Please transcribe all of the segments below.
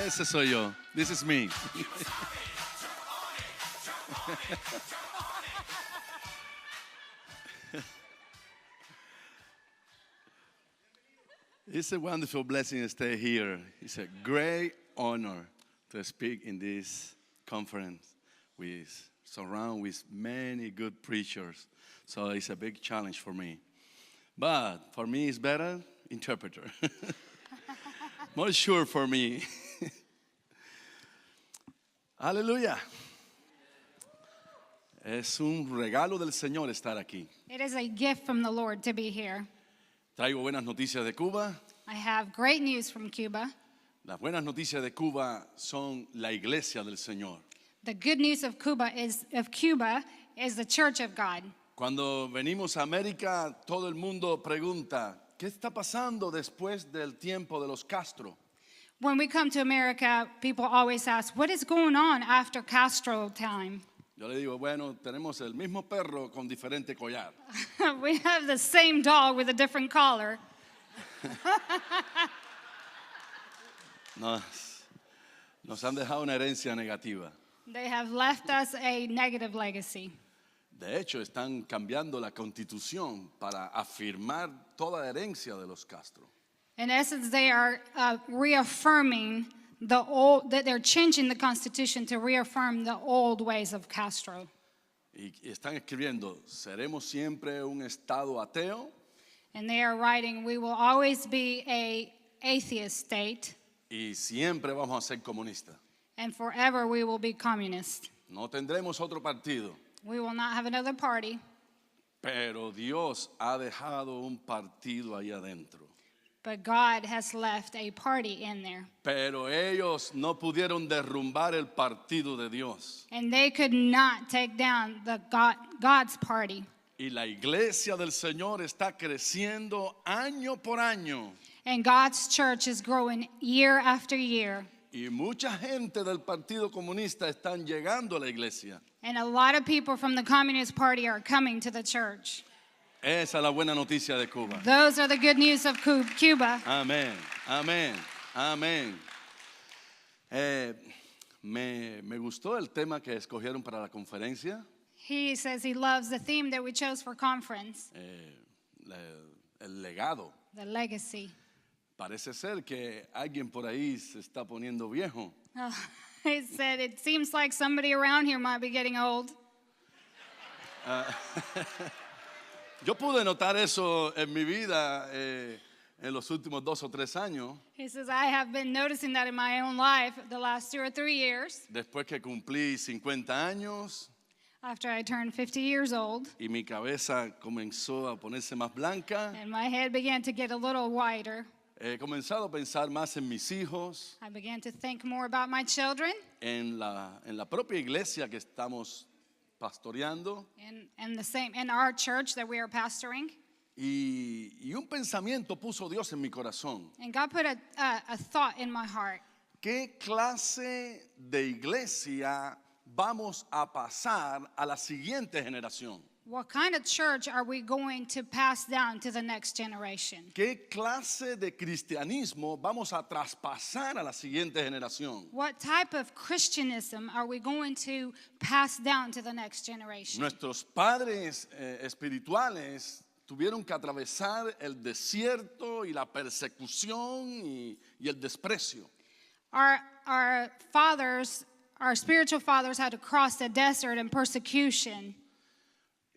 Ese soy yo. This is me. It's a wonderful blessing to stay here. It's a great honor to speak in this conference with surrounded with many good preachers. So it's a big challenge for me. But for me, it's better interpreter. More sure for me. Aleluya. Es un regalo del Señor estar aquí. It is a gift from the Lord to be here. Traigo buenas noticias de Cuba. I have great news from Cuba. Las buenas noticias de Cuba son la iglesia del Señor. The good news of Cuba is the Church of God. Cuando venimos a América, todo el mundo pregunta, ¿qué está pasando después del tiempo de los Castro? When we come to America, people always ask, what is going on after Castro time? Yo le digo, bueno, tenemos el mismo perro con diferente collar. We have the same dog with a different collar. Nos han dejado una herencia negativa. They have left us a negative legacy. De hecho, están cambiando la constitución para afirmar toda la herencia de los Castro. In essence, they are reaffirming that they're changing the Constitution to reaffirm the old ways of Castro. Y están escribiendo, seremos siempre un estado ateo. And they are writing, we will always be an atheist state. Y siempre vamos a ser comunistas. And forever we will be communist. No tendremos otro partido. We will not have another party. Pero Dios ha dejado un partido ahí adentro. But God has left a party in there. Pero ellos no pudieron derrumbar el partido de Dios. And they could not take down God's party. Y la iglesia del Señor está creciendo año por año. And God's church is growing year after year. Y mucha gente del Partido Comunista están llegando a la iglesia. And a lot of people from the Communist Party are coming to the church. Esa es la buena noticia de Cuba. Those are the good news of Cuba. Amén, amén, amén. Me gustó el tema que escogieron para la conferencia. He says he loves the theme that we chose for conference, El legado. the legacy. Parece ser que alguien por ahí se está poniendo viejo. He said it seems like somebody around here might be getting old. Yo pude notar eso en mi vida en los últimos 2 o 3 años. He says, I have been noticing that in my own life the last 2 or 3 years. Después que cumplí 50 años After I turned 50 years old, y mi cabeza comenzó a ponerse más blanca, and my head began to get a little wider. he comenzado a pensar más en mis hijos, I began to think more about my children en la propia iglesia que estamos pastoreando in our church that we are pastoring. y un pensamiento puso Dios en mi corazón. And God put a thought in my heart. ¿Qué clase de iglesia vamos a pasar a la siguiente generación? What kind of church are we going to pass down to the next generation? ¿Qué clase de cristianismo vamos a traspasar a la siguiente generación? What type of Christianism are we going to pass down to the next generation? Nuestros padres espirituales tuvieron que atravesar el desierto y la persecución y el desprecio. Our spiritual fathers had to cross the desert and persecution.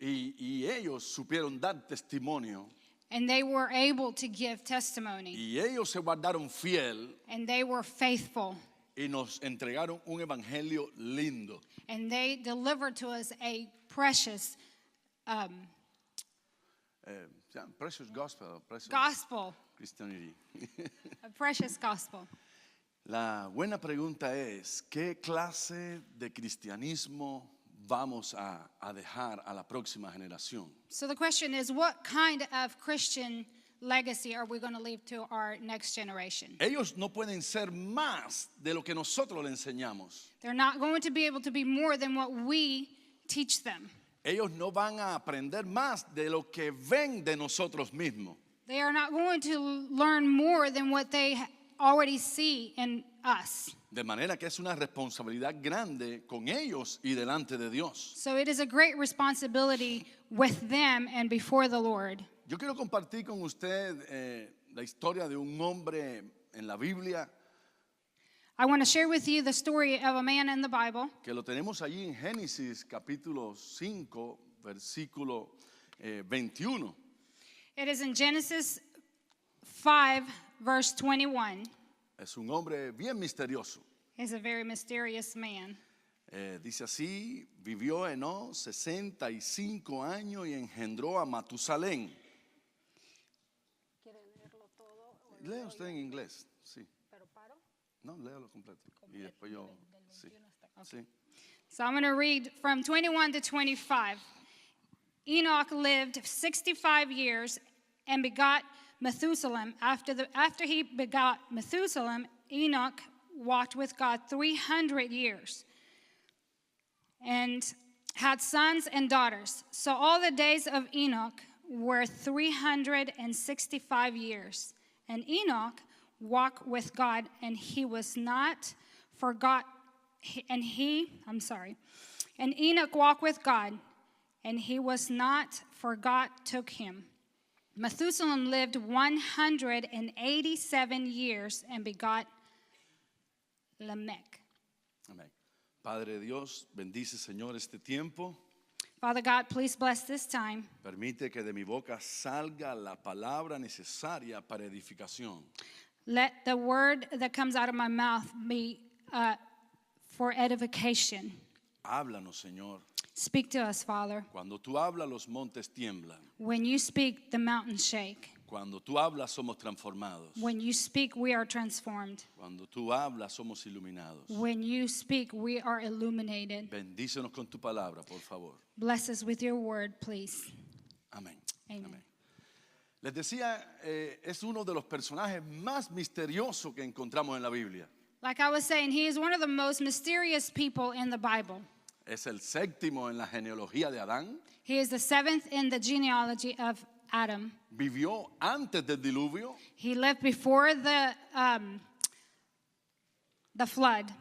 Y ellos supieron dar testimonio. And they were able to give testimony. Y ellos se guardaron fiel. And they were faithful. Y nos entregaron un evangelio lindo. And they delivered to us a precious Precious gospel. Precious gospel. Christianity. A precious gospel. La buena pregunta es, ¿qué clase de cristianismo vamos a dejar a la próxima generación? So the question is, what kind of Christian legacy are we going to leave to our next generation? Ellos no pueden ser más de lo que nosotros le enseñamos. They're not going to be able to be more than what we teach them. Ellos no van a aprender más de lo que ven de nosotros mismos. They are not going to learn more than what they already see in us. De manera que es una responsabilidad grande con ellos y delante de Dios. So it is a great responsibility with them and before the Lord. Yo quiero compartir con usted la historia de un hombre en la Biblia I want to share with you the story of a man in the Bible. que lo tenemos allí en Génesis capítulo 5, versículo 21. It is in Genesis 5, verse 21. Es un hombre bien misterioso. He's a very mysterious man. Dice así, vivió Enoc 65 años y engendró a Matusalén. Lea usted en inglés, sí. No, léalo completo. Y después yo, sí. Sí. So I'm going to read from 21 to 25. Enoch lived 65 years and begot Methuselah. After he begot Methuselah, Enoch walked with God 300 years and had sons and daughters. So all the days of Enoch were 365 years. And Enoch walked with God, and he was not forgot. And Enoch walked with God, and he was not forgot took him. Methuselah lived 187 years and begot Lamech. Amén. Padre Dios, bendice, Señor, este tiempo. Father God, please bless this time. Permite que de mi boca salga la palabra necesaria para edificación. Let the word that comes out of my mouth be for edification. Háblanos, Señor. Speak to us, Father. Cuando tú hablas, los montes tiemblan. When you speak, the mountains shake. Cuando tú hablas, somos transformados. When you speak, we are transformed. Cuando tú hablas, somos iluminados. When you speak, we are illuminated. Bendícenos con tu palabra, por favor. Bless us with your word, please. Amén. Amen. Les decía, es uno de los personajes más misteriosos que encontramos en la Biblia. Like I was saying, he is one of the most mysterious people in the Bible. Es el séptimo en la genealogía de Adán. He is the seventh in the genealogy of Adam. Vivió antes del diluvio. He lived before the flood.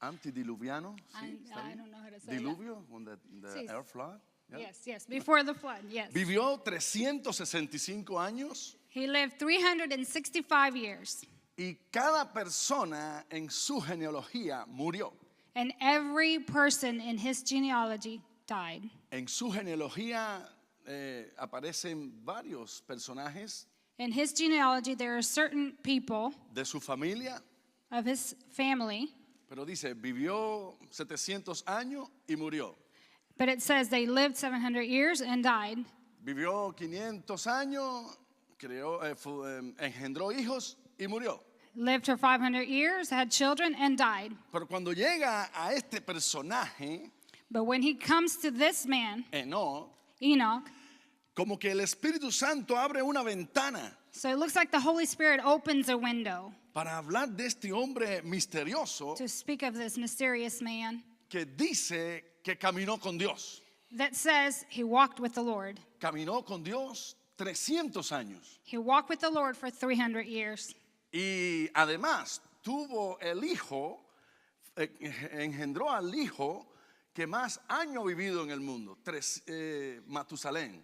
Antediluviano. ¿sí? I don't know how to say Diluvio, when the Sí. air flood. that. Yeah. Yes, before the flood, yes. Vivió 365 años He lived 365 years, y cada persona en su genealogía murió. and every person in his genealogy died. En su genealogía aparecen varios personajes In his genealogy, there are certain people de su familia, of his family, pero dice, vivió 700 años y murió. but it says they lived 700 years and died. Vivió 500 años, engendró hijos y murió. Lived for 500 years, had children, and died. Pero cuando llega a este personaje, But when he comes to this man, Enoc, Enoch, como que el Espíritu Santo abre una ventana so it looks like the Holy Spirit opens a window para hablar de este hombre misterioso to speak of this mysterious man que dice que caminó con Dios. that says he walked with the Lord. Caminó con Dios 300 años. He walked with the Lord for 300 years. Y además tuvo el hijo, engendró al hijo que más años ha vivido en el mundo, Matusalén.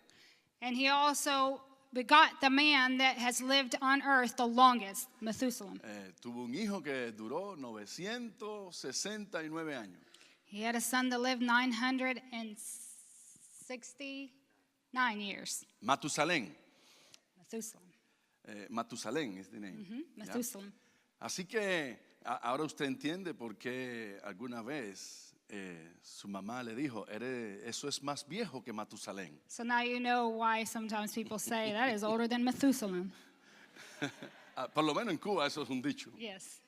And he also begot the man that has lived on earth the longest, Methuselah. Tuvo un hijo que duró 969 años. He had a son that lived 969 years. Matusalén. Methuselah. Matusalén is the name. ¿ya? Methuselah. Así que ahora usted entiende por qué alguna vez su mamá le dijo, eso es más viejo que Matusalén. So now you know why sometimes people say that is older than Methuselah. Por lo menos en Cuba eso es un dicho. Yes.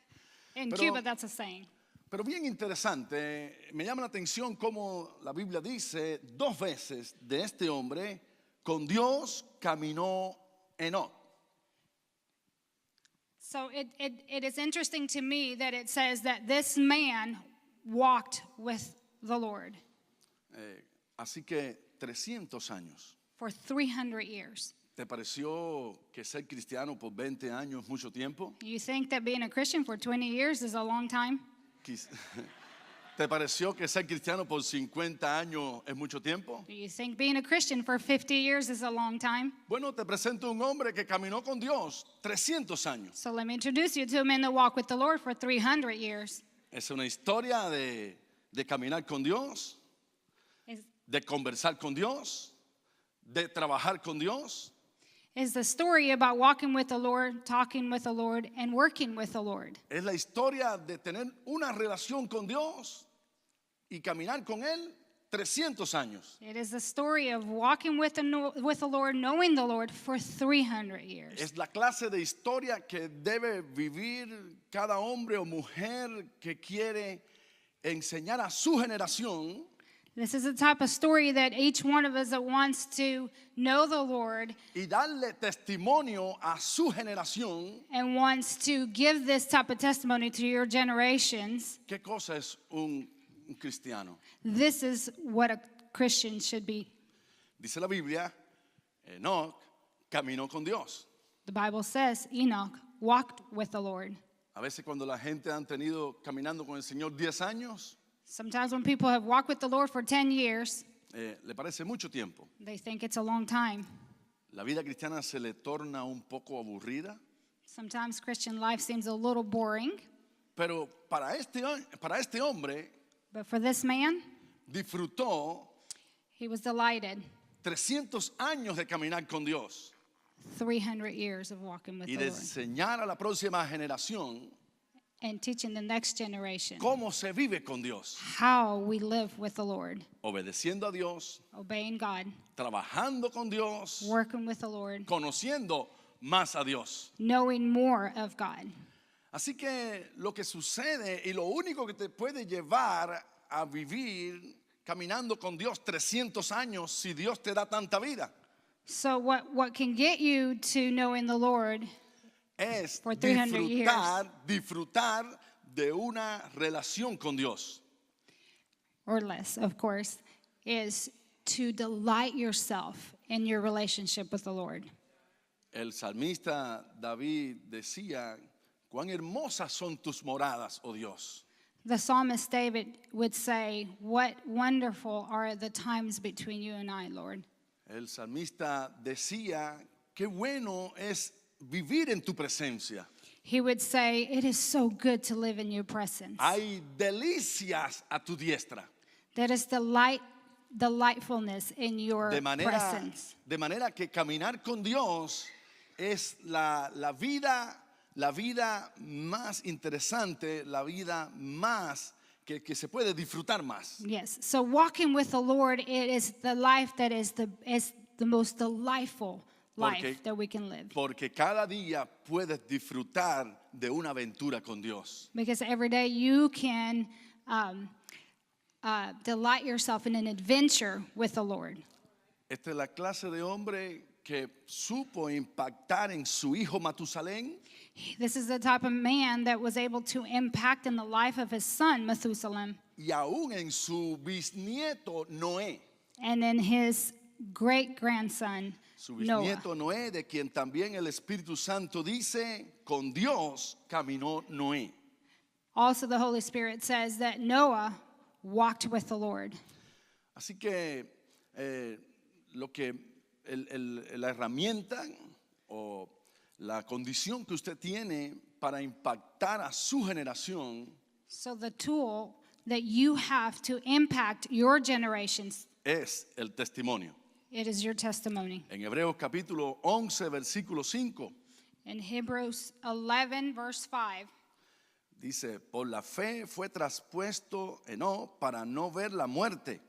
In Pero- Cuba, that's a saying. Pero bien interesante, me llama la atención cómo la Biblia dice 2 veces de este hombre, con Dios caminó Enoc. So it is interesting to me that it says that this man walked with the Lord Así que 300 años. for 300 years. ¿Te pareció que ser cristiano por 20 años es mucho tiempo? You think that being a Christian for 20 years is a long time? Quiz- ¿Te pareció que ser cristiano por 50 años es mucho tiempo? Do you think being a Christian for 50 years is a long time? Bueno, te presento un hombre que caminó con Dios 300 años. So let me introduce you to a man that walked with the Lord for 300 years. Es una historia de caminar con Dios, Is de conversar con Dios, de trabajar con Dios. is the story about walking with the Lord, talking with the Lord, and working with the Lord. Es la historia de tener una relación con Dios y caminar con Él 300 años. It is the story of walking with the Lord, knowing the Lord for 300 years. Es la clase de historia que debe vivir cada hombre o mujer que quiere enseñar a su generación This is the type of story that each one of us that wants to know the Lord y darle testimonio a su generación. and wants to give this type of testimony to your generations. ¿Qué cosa es un cristiano? This is what a Christian should be. Dice la Biblia, Enoch caminó con Dios. The Bible says Enoch walked with the Lord. A veces cuando la gente han tenido caminando con el Señor 10 años, Sometimes when people have walked with the Lord for 10 years, le parece mucho tiempo. they think it's a long time. La vida cristiana se le torna un poco aburrida, Sometimes Christian life seems a little boring, pero para este hombre but for this man, disfrutó he was delighted. 300 años de caminar con Dios 300 years of walking with y the de Lord enseñar a la próxima generación and teaching the next generation cómo se vive con Dios, how we live with the Lord, obedeciendo a Dios, obeying God, trabajando con Dios, working with the Lord, conociendo más a Dios. knowing more of God. Así que lo que sucede y lo único que te puede llevar a vivir caminando con Dios 300 años si Dios te da tanta vida So what can get you to knowing the Lord es For 300 years. disfrutar de una relación con Dios. or less, of course, is to delight yourself in your relationship with the Lord. El salmista David decía, cuán hermosas son tus moradas, oh Dios. The psalmist David would say, "What wonderful are the times between you and I, Lord." El salmista decía, qué bueno es vivir en tu presencia. He would say, "It is so good to live in your presence." Hay delicias a tu diestra. There is delightfulness in your presence. De manera que caminar con Dios es la vida más interesante, la vida más que se puede disfrutar más. Yes. So walking with the Lord, it is the life that is the most delightful life that we can live. Porque cada día puedes disfrutar de una aventura con Dios. Because every day you can delight yourself in an adventure with the Lord. Esta es la clase de hombre que supo impactar en su hijo Matusalén This is the type of man that was able to impact in the life of his son, Methuselah, y aún en su bisnieto Noé. and then his great-grandson, Su Noah. bisnieto Noé, de quien también el Espíritu Santo dice, con Dios caminó Noé. Also, the Holy Spirit says that Noah walked with the Lord. Así que la herramienta o la condición que usted tiene para impactar a su generación So the tool that you have to impact your generations, es el testimonio. it is your testimony. En Hebreos capítulo 11, versículo 5, In Hebrews 11, verse 5, dice, por la fe fue traspuesto Enoc para no ver la muerte.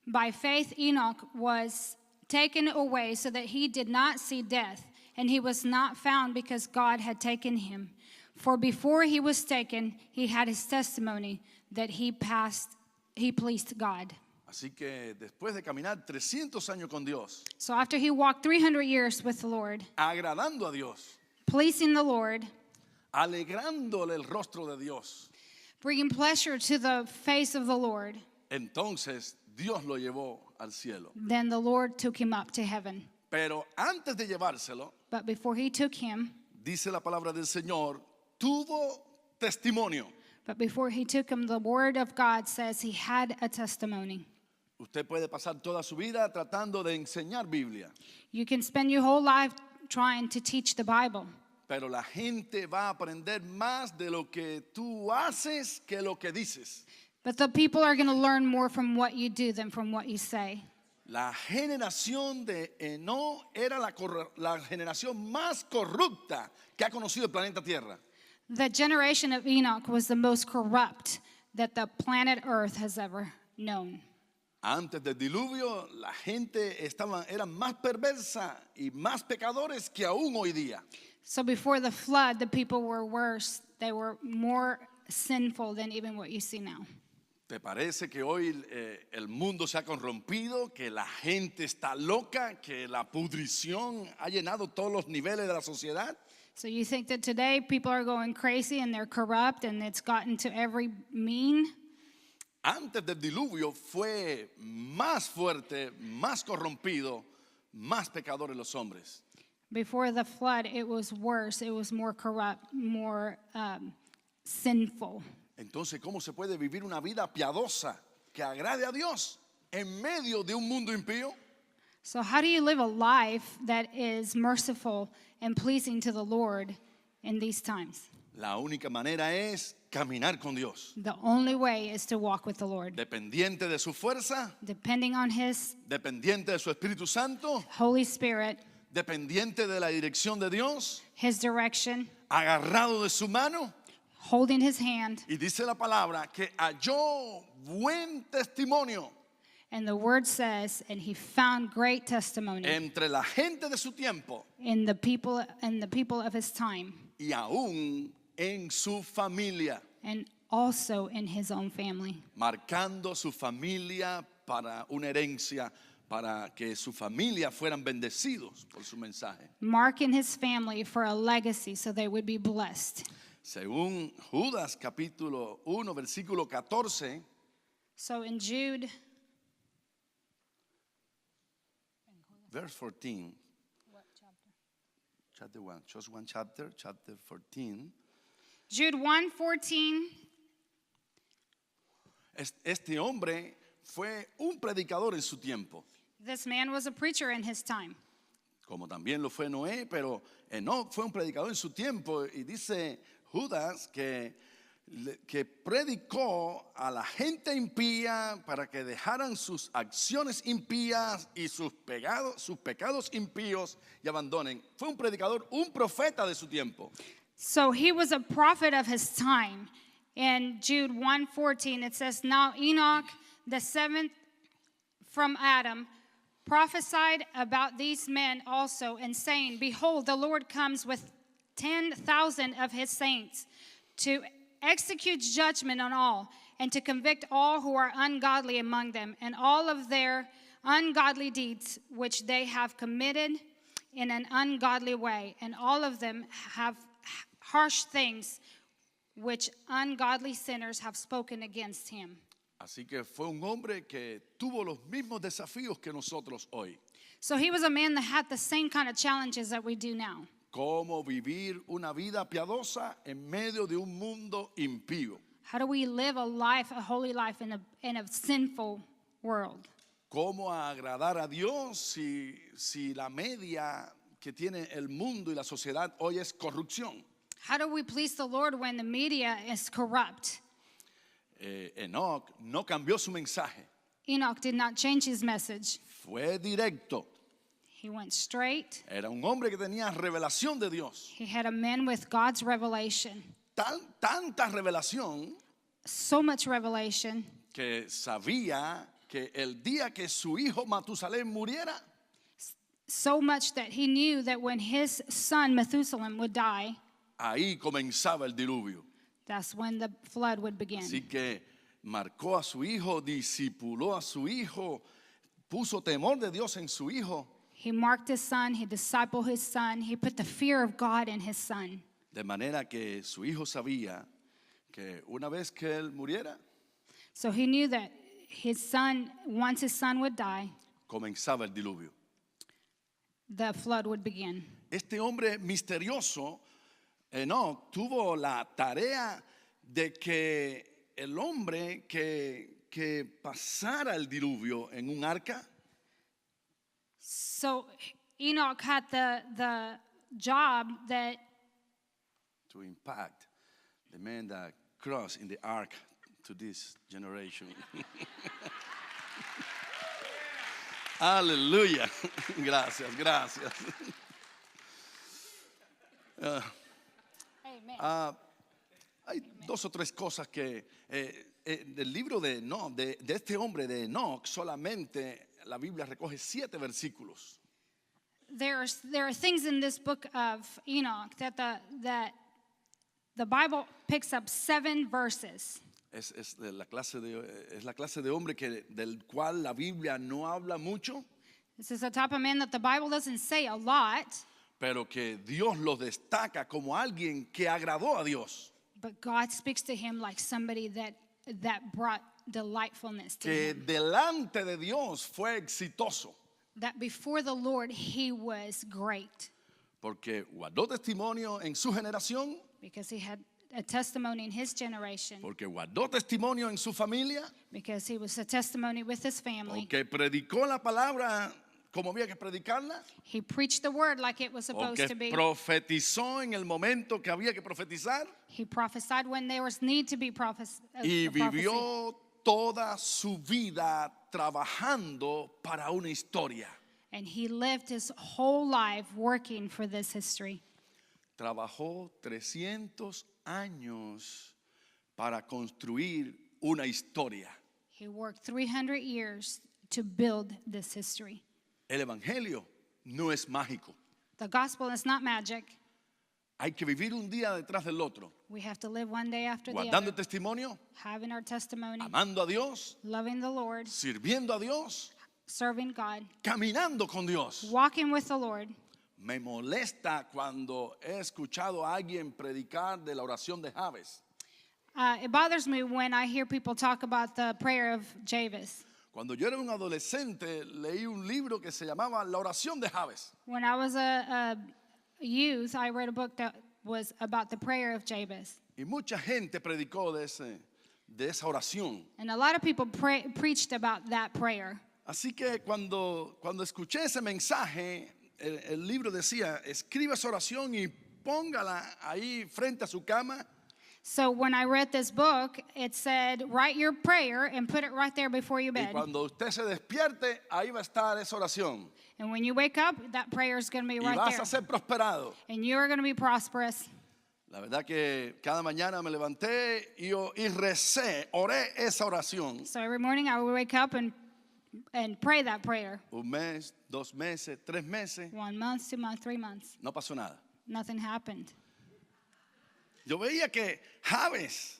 by faith Enoch was taken away so that he did not see death, and he was not found because God had taken him. For before he was taken, he had his testimony that he pleased God. Así que después de caminar 300 años con Dios, So after he walked 300 years with the Lord, agradando a Dios, pleasing the Lord, alegrándole el rostro de Dios, bringing pleasure to the face of the Lord, entonces Dios lo llevó al cielo. then the Lord took him up to heaven. Pero antes de llevárselo, But before he took him, dice la palabra del Señor, tuvo testimonio. the word of God says he had a testimony. Usted puede pasar toda su vida tratando de enseñar Biblia, You can spend your whole life trying to teach the Bible, pero la gente va a aprender más de lo que tú haces que lo que dices. but the people are going to learn more from what you do than from what you say. La generación de Enoc era la generación más corrupta que ha conocido el planeta Tierra. The generation of Enoch was the most corrupt that the planet Earth has ever known. Antes del diluvio, la gente eran más perversa y más pecadores que aún hoy día. So before the flood, the people were worse. They were more sinful than even what you see now. ¿Te parece que hoy el mundo se ha corrompido, que la gente está loca, que la pudrición ha llenado todos los niveles de la sociedad? So you think that today people are going crazy and they're corrupt and it's gotten to every mean? Antes del diluvio fue más fuerte, más corrompido, más pecadores los hombres. Before the flood, it was worse. It was more corrupt, more sinful. Entonces, ¿cómo se puede vivir una vida piadosa que agrade a Dios en medio de un mundo impío? So how do you live a life that is merciful and pleasing to the Lord in these times? La única manera es caminar con Dios. The only way is to walk with the Lord, Dependiente de su fuerza, depending on His dependiente de su Espíritu Santo, Holy Spirit, dependiente de la dirección de Dios, His direction, agarrado de su mano. holding His hand. Y dice la palabra que halló buen testimonio And the word says, and he found great testimony entre la gente de su tiempo in the people of his time, y aún en su familia, and also in his own family, marcando su familia para una herencia, para que su familia fueran bendecidos por su mensaje. marking his family for a legacy so they would be blessed. Según Judas capítulo 1 versículo 14, So in Jude, verse 14, chapter 1, just one chapter 14. Jude 1:14, Este hombre fue un predicador en su tiempo, this man was a preacher in his time. como también lo fue Noé, pero Enoc fue un predicador en su tiempo y dice Judas que predicó a la gente impía para que dejaran sus acciones impías y sus pecados impíos y abandonen. Fue un predicador, un profeta de su tiempo. So he was a prophet of his time. In Jude 1:14, it says, Now Enoch, the seventh from Adam, prophesied about these men also, and saying, Behold, the Lord comes with 10,000 of his saints to execute judgment on all, and to convict all who are ungodly among them, and all of their ungodly deeds which they have committed in an ungodly way, and all of them have harsh things which ungodly sinners have spoken against him. Así que fue un hombre que tuvo los mismos desafíos que nosotros hoy. So he was a man that had the same kind of challenges that we do now. Cómo vivir una vida piadosa en medio de un mundo impío. How do we live a holy life in a sinful world? Cómo agradar a Dios si la media que tiene el mundo y la sociedad hoy es corrupción. How do we please the Lord when the media is corrupt? Enoc no cambió su mensaje, Enoch did not change his message. fue directo. He went straight. Era un hombre que tenía revelación de Dios. He had a man with God's revelation. Tanta revelación So much revelation que sabía que el día que su hijo Matusalén muriera, so much that he knew that when his son Methuselah would die, ahí comenzaba el diluvio. that's when the flood would begin. Así que marcó a su hijo, discipuló a su hijo, puso temor de Dios en su hijo. He marked his son, he discipled his son, he put the fear of God in his son. De manera que su hijo sabía que una vez que él muriera, So he knew that his son, once his son would die, comenzaba el diluvio. the flood would begin. Este hombre misterioso, Enoc, tuvo la tarea de que el hombre que pasara el diluvio en un arca, So Enoch had the job that to impact the man that crossed in the ark to this generation. Aleluya. Gracias, gracias. Amen. Hay dos o tres cosas que del libro de Enoch, de este hombre de Enoch, solamente la Biblia recoge 7 versículos. There are things in this book of Enoch that the Bible picks up 7 verses. Es la clase de hombre del cual la Biblia no habla mucho, This is the type of man that the Bible doesn't say a lot, pero que Dios lo destaca como alguien que agradó a Dios, but God speaks to him like somebody that brought delightfulness to que him. delante de Dios fue exitoso, That before the Lord he was great porque guardó testimonio en su generación, because he had a testimony in his generation, porque guardó testimonio en su familia, because he was a testimony with his family. porque predicó la palabra como había que predicarla, He preached the word like it was supposed porque to be. profetizó en el momento que había que profetizar He prophesied when there was need to be prophecy. y vivió toda su vida trabajando para una historia. And he lived his whole life working for this history. Trabajó 300 años para construir una historia. He worked 300 years to build this history. El evangelio no es mágico. The gospel is not magic. Hay que vivir un día detrás del otro, We have to live one day after the guardando other, testimonio, having our testimony, amando a Dios, loving the Lord, sirviendo a Dios, serving God, caminando con Dios. walking with the Lord. Me molesta cuando he escuchado a alguien predicar de la oración de Jabes. It bothers me when I hear people talk about the prayer of Jabez. Cuando yo era un adolescente, leí un libro que se llamaba La oración de Jabes. When I was a youth, I read a book that was about the prayer of Jabez. Y mucha gente predicó de esa oración. And a lot of people preached about that prayer. Así que cuando escuché ese mensaje, el libro decía, escriba esa oración y póngala ahí frente a su cama. So when I read this book, it said, write your prayer and put it right there before your Y bed. cuando usted se despierte, ahí va a estar esa oración. And when you wake up, that prayer is going to be Y right vas there. a ser prosperado. And you're going to be prosperous. La verdad que cada mañana me levanté y recé, oré esa oración. So every morning I would wake up and pray that prayer. Un mes, 2 meses, 3 meses, 1 month, 2 months, 3 months. no pasó nada. Nothing happened. Yo veía que Jabes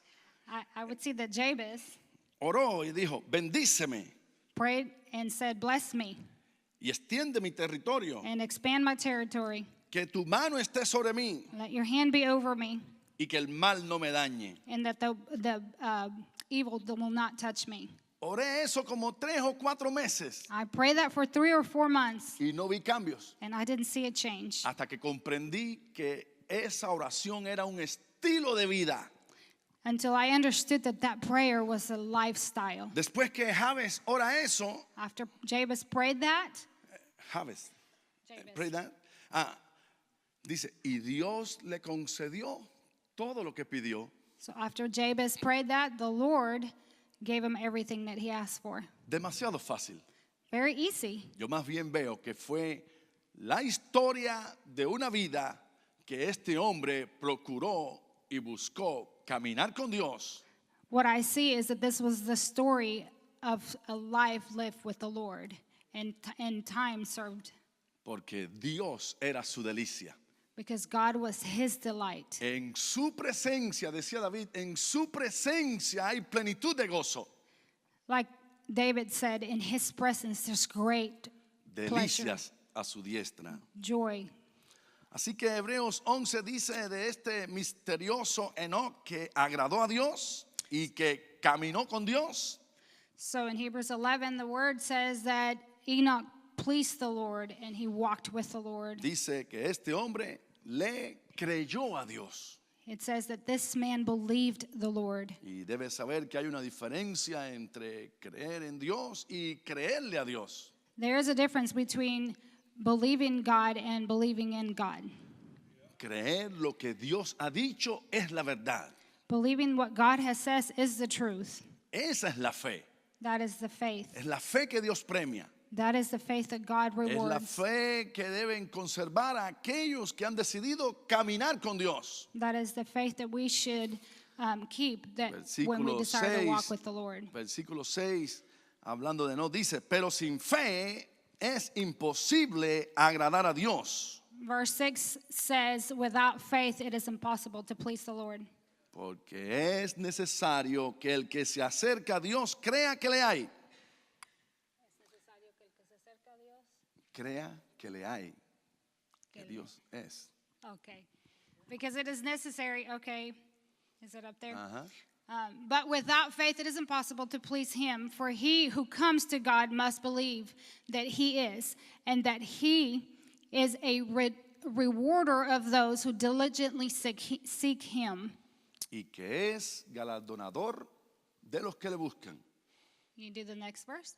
I would see that Jabez oró y dijo, bendíceme prayed and said, bless me y extiende mi territorio, and expand my territory. que tu mano esté sobre mí Let your hand be over me y que el mal no me dañe. and that the evil will not touch me. Oré eso como 3 o 4 meses I prayed that for 3 or 4 months y no vi cambios and I didn't see a change hasta que comprendí que esa oración era un estilo de vida. until I understood that prayer was a lifestyle. Después que Jabes ora eso, After Jabez prayed that, Jabes, Jabez. pray that. Dice, y Dios le concedió todo lo que pidió. So after Jabez prayed that, the Lord gave him everything that he asked for. Demasiado fácil. Very easy. Yo más bien veo que fue la historia de una vida que este hombre procuró y buscó caminar con Dios. What I see is that this was the story of a life lived with the Lord and time served Porque Dios era su delicia. because God was his delight. En su presencia, decía David, en su presencia hay plenitud de gozo. Like David said, in his presence there's great pleasure, Delicias a su diestra. joy. Así que Hebreos 11 dice de este misterioso Enoc que agradó a Dios y que caminó con Dios. So in Hebrews 11, the word says that Enoch pleased the Lord, and he walked with the Lord. Dice que este hombre le creyó a Dios. It says that this man believed the Lord. Y debes saber que hay una diferencia entre creer en Dios y creerle a Dios. There is a difference between believing God and believing in God. Creer lo que Dios ha dicho es la verdad. Believing what God has said is the truth. Esa es la fe. That is the faith. Es la fe que Dios premia. That is the faith that God Es la rewards. fe que deben conservar aquellos que han decidido caminar con Dios. That is the faith that we should keep that when we Versículo desire to walk 6, with the Lord. versículo 6, hablando de no, dice, pero sin fe es imposible agradar a Dios. Verse 6 says, without faith it is impossible to please the Lord. Porque es necesario que el que se acerca a Dios crea que le hay. Crea que le hay. Que Dios es. Okay. Because it is necessary, okay. Is it up there? Ajá. But without faith it is impossible to please him, for he who comes to God must believe that he is, and that he is a rewarder of those who diligently seek him. Y que es galardonador de los que le buscan. You do the next verse?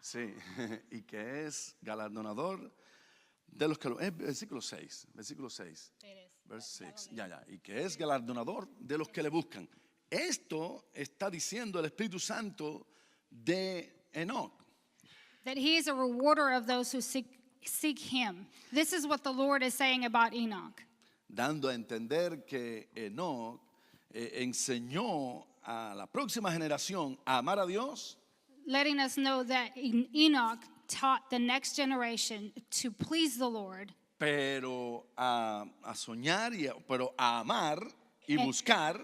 Sí, y que es galardonador de los que lo... versículo 6, versículo 6. It is. Verse 6, ya. Y que es galardonador de los que le buscan. Esto está diciendo el Espíritu Santo de Enoch. That he is a rewarder of those who seek him. This is what the Lord is saying about Enoch. Dando a entender que Enoch enseñó a la próxima generación a amar a Dios, Letting us know that Enoch taught the next generation to please the Lord, pero a soñar, pero a amar y buscar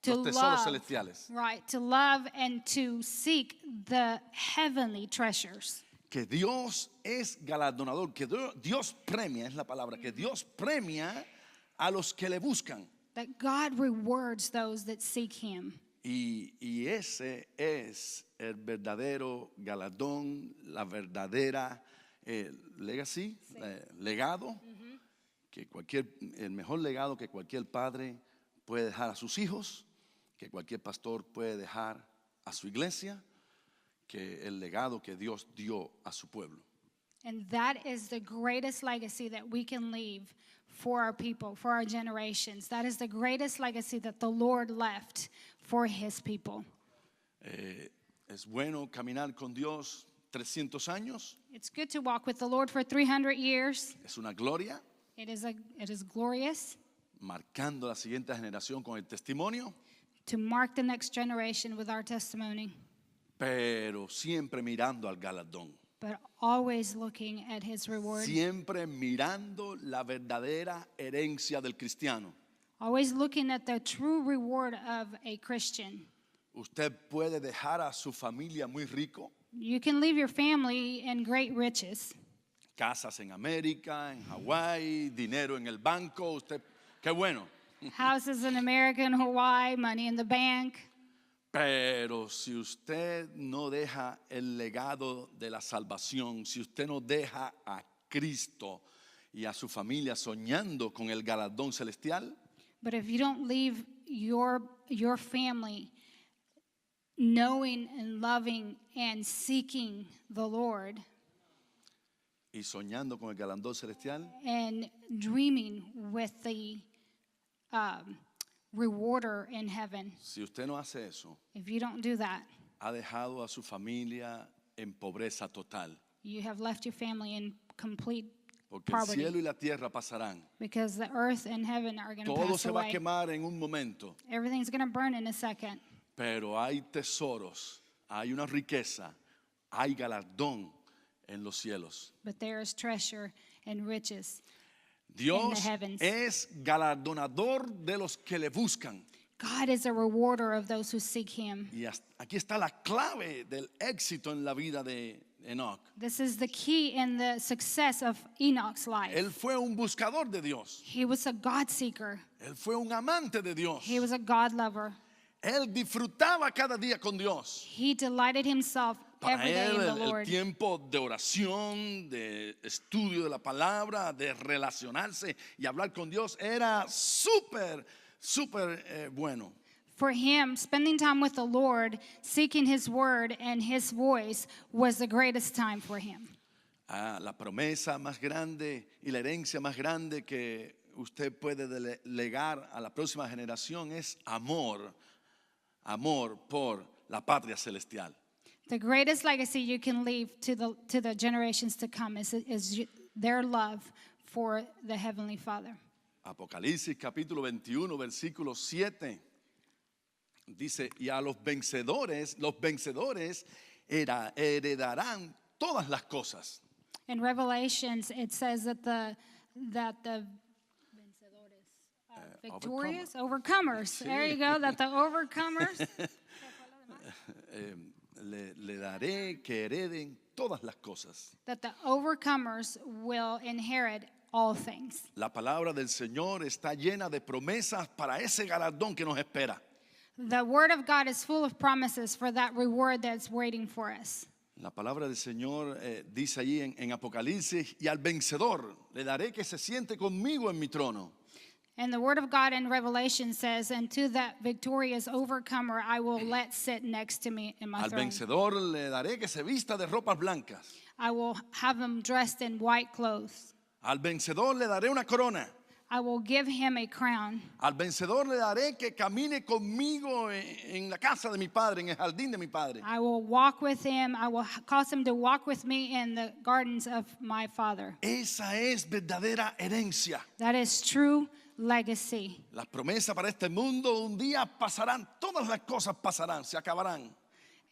to los tesoros love, celestiales. right? To love and to seek the heavenly treasures. Que Dios es galardonador, que Dios premia, es la palabra, que Dios premia a los que le buscan. That God rewards those that seek him. Y ese es el verdadero galardón, la verdadera legacy, legado, que el mejor legado que cualquier padre puede dejar a sus hijos, que cualquier pastor puede dejar a su iglesia, que el legado que Dios dio a su pueblo. And that is the greatest legacy that we can leave for our people, for our generations. That is the greatest legacy that the Lord left for his people. Es bueno caminar con Dios 300 años, It's good to walk with the Lord for 300 years. es una gloria, It is glorious marcando la siguiente generación con el testimonio, to mark the next generation with our testimony, pero siempre mirando al galardón, but always looking at his reward. siempre mirando la verdadera herencia del cristiano. Always looking at the true reward of a Christian. Usted puede dejar a su familia muy rico, You can leave your family in great riches, casas en América, en Hawái, dinero en el banco, usted, qué bueno. houses in America and Hawaii, money in the bank. Pero si usted no deja el legado de la salvación, si usted no deja a Cristo y a su familia soñando con el galardón celestial, But if you don't leave your family knowing and loving and seeking the Lord y soñando con el galardón celestial, and dreaming with the rewarder in heaven, si usted no hace eso, if you don't do that, ha dejado a su familia en pobreza total. you have left your family in complete Porque el poverty, cielo y la tierra pasarán. because the earth and heaven are going to Todo pass se va a away. quemar en un momento, Everything's going to burn in a second. pero hay tesoros, hay una riqueza, hay galardón en los cielos. But there is treasure and riches. Dios heavens. es galardonador de los que le buscan. God is a rewarder of those who seek him. Y aquí está la clave del éxito en la vida de Enoch. This is the key in the success of Enoch's life. Él fue un buscador de Dios. He was a God seeker. Él fue un amante de Dios. He was a God lover. Él disfrutaba cada día con Dios. He delighted himself Para every day él in the el Lord. tiempo de oración, de estudio de la palabra, de relacionarse y hablar con Dios era súper, súper bueno. For him, spending time with the Lord, seeking his word and his voice was the greatest time for him. La promesa más grande y la herencia más grande que usted puede legar a la próxima generación es amor, amor por la patria celestial. The greatest legacy you can leave to the generations to come is their love for the Heavenly Father. Apocalipsis capítulo 21, versículo 7, dice, y a los vencedores heredarán todas las cosas. In Revelations, it says that the victorious, overcomers. There you go, that the overcomers. Le daré que hereden todas las cosas. That the overcomers will inherit all things. La palabra del Señor está llena de promesas para ese galardón que nos espera. The word of God is full of promises for that reward that's waiting for us. La palabra del Señor dice allí en Apocalipsis, y al vencedor le daré que se siente conmigo en mi trono. And the word of God in Revelation says, and to that victorious overcomer I will let sit next to me in my Al throne. vencedor le daré que se vista de ropas blancas. I will have him dressed in white clothes. Al vencedor le daré una corona. I will give him a crown. Al vencedor le daré que camine conmigo en la casa de mi padre, en el jardín de mi padre. I will walk with him. I will cause him to walk with me in the gardens of my Father. Esa es verdadera herencia. That is true legacy. Las promesas para este mundo un día pasarán, todas las cosas pasarán, se acabarán.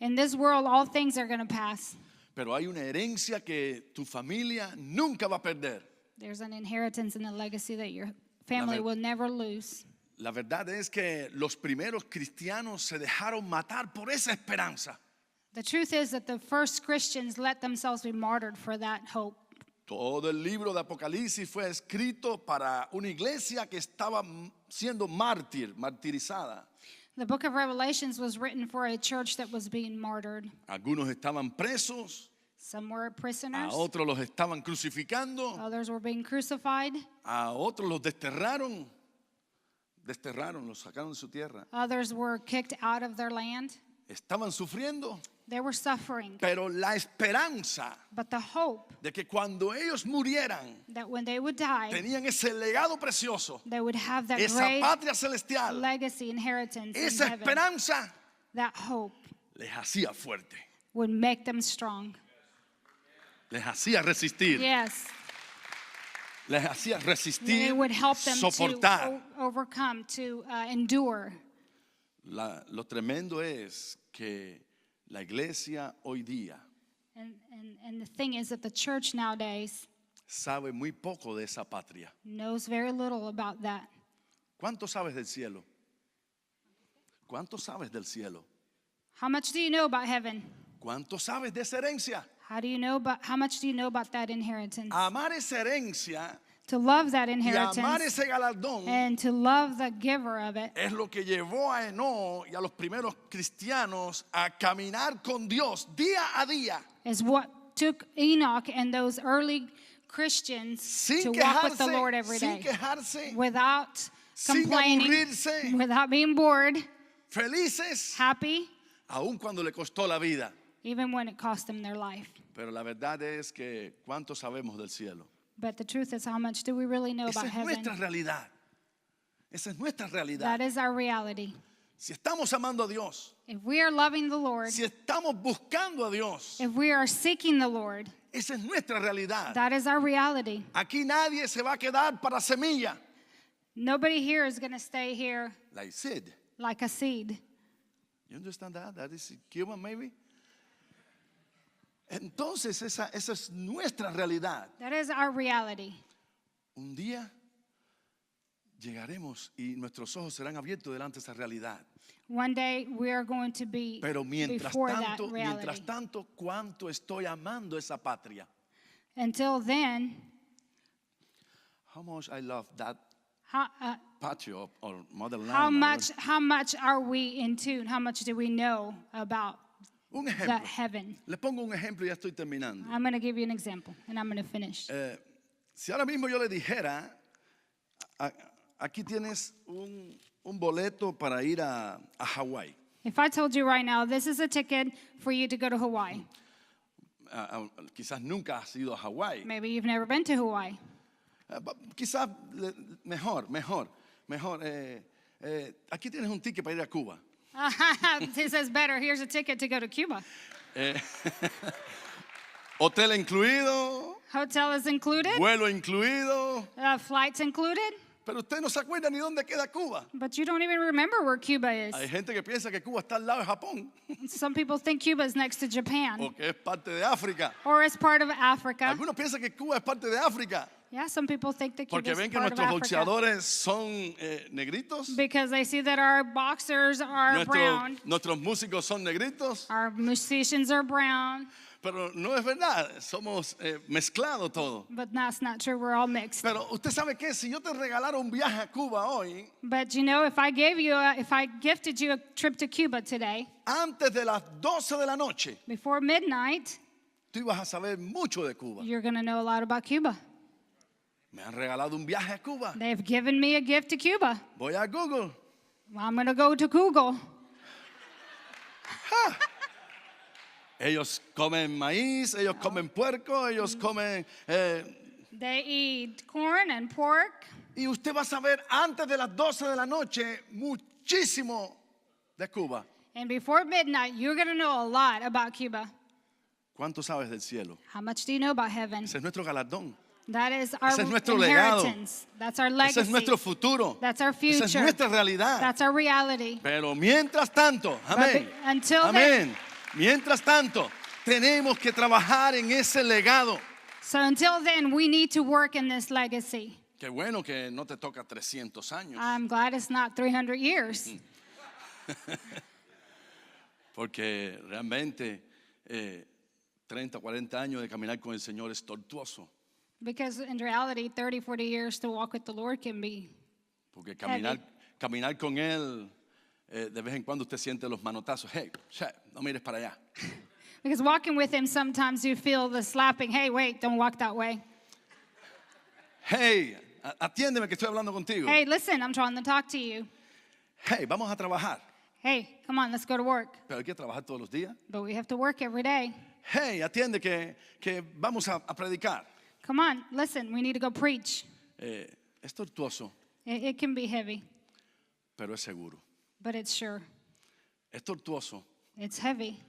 In this world, all things are going to pass. Pero hay una herencia que tu familia nunca va a perder. There's an inheritance and a legacy that your family will never lose. La verdad es que los primeros cristianos se dejaron matar por esa esperanza. The truth is that the first Christians let themselves be martyred for that hope. Todo el libro de Apocalipsis fue escrito para una iglesia que estaba siendo martirizada. The book of Revelations was written for a church that was being martyred. Algunos estaban presos, Some were a prisoners. otros los estaban crucificando, Others were being crucified. a otros los desterraron, los sacaron de su tierra. Others were kicked out of their land. Estaban sufriendo, They were suffering. pero la esperanza But the hope de que cuando ellos murieran that when they would die, tenían ese legado precioso, they would have that esa great patria celestial, legacy inheritance in esa heaven. esperanza That hope les hacía fuerte, would make them strong. les hacía resistir, Yes. les hacía And resistir, it would help them soportar. to overcome, to endure. Lo tremendo es que la iglesia hoy día And the thing is that the church nowadays sabe muy poco de esa patria. knows very little about that. ¿Cuánto sabes del cielo? ¿Cuánto sabes del cielo? How much do you know about heaven? ¿Cuánto sabes de esa herencia? How much do you know about that inheritance? Amar esa herencia To love that y amar inheritance ese galardón and to love the giver of it es lo que llevó a Enoch y a los primeros cristianos a caminar con Dios día a día, is what took Enoch and those early Christians sin to walk with the quejarse, Lord every sin day quejarse, without sin complaining, aburrirse, without being bored, felices, happy, aun cuando le costó la vida. even when it cost them their life. Pero la verdad es que ¿cuánto sabemos del cielo? But the truth is, how much do we really know Esa about es heaven? nuestra realidad. Esa es nuestra realidad. That is our reality. Si estamos amando a Dios, If we are loving the Lord, si estamos buscando a Dios, if we are seeking the Lord, esa es nuestra realidad. that is our reality. Aquí nadie se va a quedar para semilla. Nobody here is going to stay here Like seed. like a seed. You understand that? That is Cuban maybe? Entonces esa es nuestra realidad. That is our reality. Un día llegaremos y nuestros ojos serán abiertos delante de esa realidad. One day we are going to be Pero before that reality. mientras tanto, ¿cuánto estoy amando esa patria? Until then, How much I love that how, patria or motherland. how much are we in tune? How much do we know about Un that ejemplo. heaven. Le pongo un ejemplo y ya estoy terminando. I'm going to give you an example, and I'm going to finish. Si ahora mismo yo le dijera, aquí tienes un boleto para ir a Hawái. If I told you right now, this is a ticket for you to go to Hawaii. Quizás nunca has ido a Hawái. Maybe you've never been to Hawaii. Quizás mejor. Aquí tienes un ticket para ir a Cuba. He says better. Here's a ticket to go to Cuba. Hotel incluido, Hotel is included. vuelo incluido. Flights included. Pero usted no se acuerda ni dónde queda Cuba. But you don't even remember where Cuba is. Hay gente que piensa que Cuba está al lado de Japón Some people think Cuba is next to Japan o que es parte de África. or is part of Africa. Algunos piensan que Cuba es parte de África Yeah, some people think that Cuba porque is ven que part of nuestros Africa boxeadores son negritos, because they see that our boxers are brown, nuestros músicos son negritos, our musicians are brown, pero no es verdad, somos mezclados todos. but that's not true. We're all mixed. Pero usted sabe que si yo te regalara un viaje a Cuba hoy, But you know, if I gifted you a trip to Cuba today, antes de las 12 de la noche, before midnight, tú ibas a saber mucho de Cuba. you're going to know a lot about Cuba. Me han regalado un viaje a Cuba. They've given me a gift to Cuba. Voy a Google. Well, I'm going to go to Google. Ellos comen maíz, ellos comen puerco, ellos comen... They eat corn and pork. y usted va a saber antes de las 12 de la noche muchísimo de Cuba. And before midnight, you're going to know a lot about Cuba. ¿Cuánto sabes del cielo? How much do you know about heaven? Ese es nuestro galardón. That is our Ese es nuestro legado. inheritance. That's our Ese legacy. es nuestro futuro. That's our Esa es future. nuestra realidad. That's our reality. Pero mientras tanto, amén. until Amén. Mientras tanto, tenemos que trabajar en ese legado. So until then, we need to work in this legacy. Qué bueno que no te toca 300 años. I'm glad it's not 300 years. Porque realmente 30, 40 años de caminar con el Señor es tortuoso. Because in reality, 30, 40 years to walk with the Lord can be. Porque caminar con Él, de vez en cuando usted siente los manotazos. Hey, no mires para allá. Because walking with Him, sometimes you feel the slapping. Hey, wait, don't walk that way. Hey, atiéndeme que estoy hablando contigo. Hey, listen, I'm trying to talk to you. Hey, vamos a trabajar. Hey, come on, let's go to work. Pero hay que trabajar todos los días. But we have to work every day. Hey, atiende que vamos a predicar. Come on, listen, we need to go preach. Es tortuoso, It can be heavy, pero es seguro. but it's sure. Es tortuoso, It's heavy,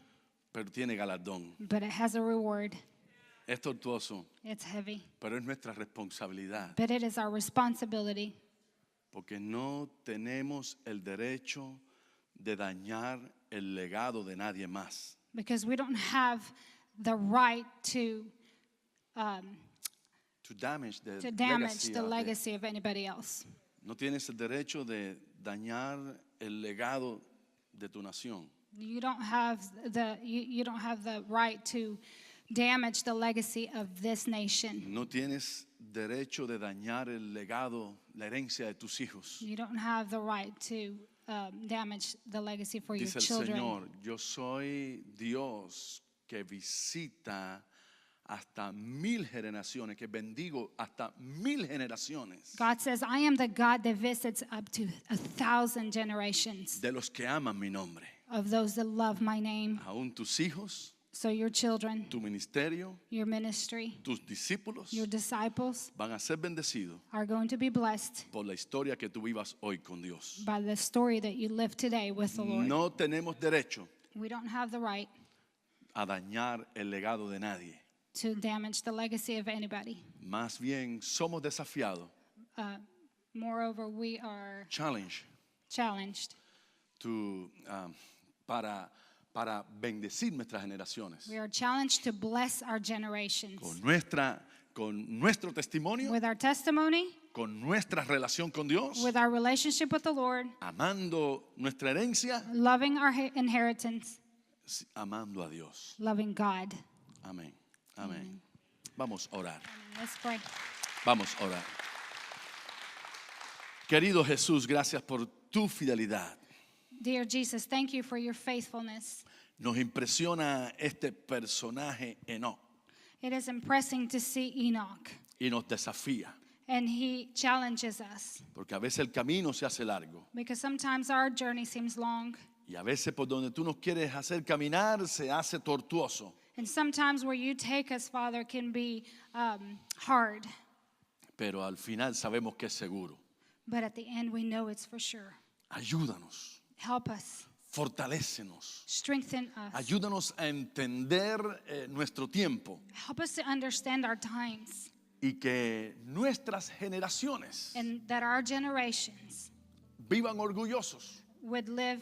pero tiene galardón. but it has a reward. Es tortuoso, It's heavy, pero es nuestra responsabilidad. but it is our responsibility Porque no tenemos el derecho de dañar el legado de nadie más. because we don't have the right to To damage the damage the of legacy of anybody else. No tienes el derecho de dañar el legado de tu nación. You don't have you don't have the right to damage the legacy of this nation. No tienes derecho de dañar el legado, la herencia de tus hijos. You don't have the right to damage the legacy for your Dice el children. Señor, yo soy Dios que visita hasta 1000 generaciones, que bendigo hasta 1000 generaciones God says, I am the God that visits up to 1,000 generations de los que aman mi nombre. of those that love my name. Aún tus hijos, So your children, tu ministerio, your ministry, tus discípulos your disciples van a ser bendecidos are going to be blessed por la historia que tú vivas hoy con Dios. by the story that you live today with the Lord. No tenemos derecho We don't have the right a dañar el legado de nadie. to damage the legacy of anybody. Más bien somos desafiados, Moreover, we are challenge, challenged. para bendecir nuestras generaciones. We are challenged to bless our generations Con nuestro testimonio, with our testimony, con nuestra relación con Dios, with our relationship with the Lord, amando nuestra herencia, loving our inheritance, amando a Dios. loving God. Amén. Amén. Vamos a orar. Let's pray. Vamos a orar. Querido Jesús, gracias por tu fidelidad. Dear Jesus, thank you for your faithfulness. Nos impresiona este personaje Enoch It is impressive to see Enoch, y nos desafía, and he challenges us porque a veces el camino se hace largo because sometimes our journey seems long, y a veces por donde tú nos quieres hacer caminar se hace tortuoso, and sometimes where you take us, Father, can be hard. pero al final sabemos que es seguro. But at the end, we know it's for sure. Ayúdanos, Help us, fortalécenos, strengthen us, ayúdanos a entender nuestro tiempo help us to understand our times, y que nuestras generaciones and that our generations vivan orgullosos. would live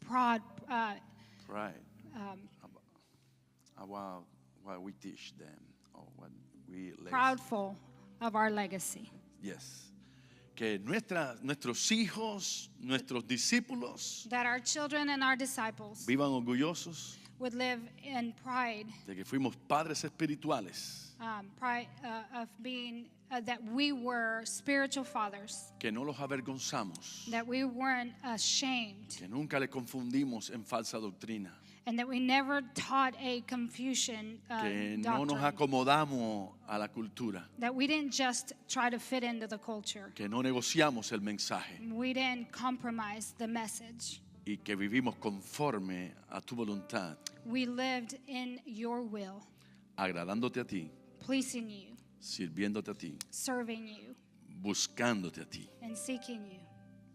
proud, Right. About what we teach them or what we learn. proudful of our legacy. Yes. Que nuestros hijos, nuestros discípulos That our children and our disciples vivan orgullosos would live in pride, de que fuimos padres espirituales, pride of being, that we were spiritual fathers, que no los avergonzamos, that we weren't ashamed, que nunca le confundimos en falsa doctrina, and that we never taught a Confucian que no nos doctrine, acomodamos a la cultura, that we didn't just try to fit into the culture, que no negociamos el mensaje we didn't compromise the message. y que vivimos conforme a tu voluntad, We lived in your will, agradándote a ti, pleasing you, sirviéndote a ti, serving you, buscándote a ti. and seeking you.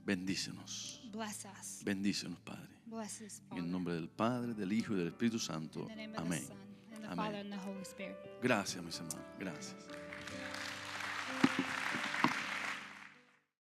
Bendícenos, Bless us. bendícenos, Padre. Bless us, En el Father. nombre del Padre, del Hijo y del Espíritu Santo. In the name of Amén. the Son, and the Amén. Father, and the Holy Spirit. Gracias, mis hermanos. Gracias.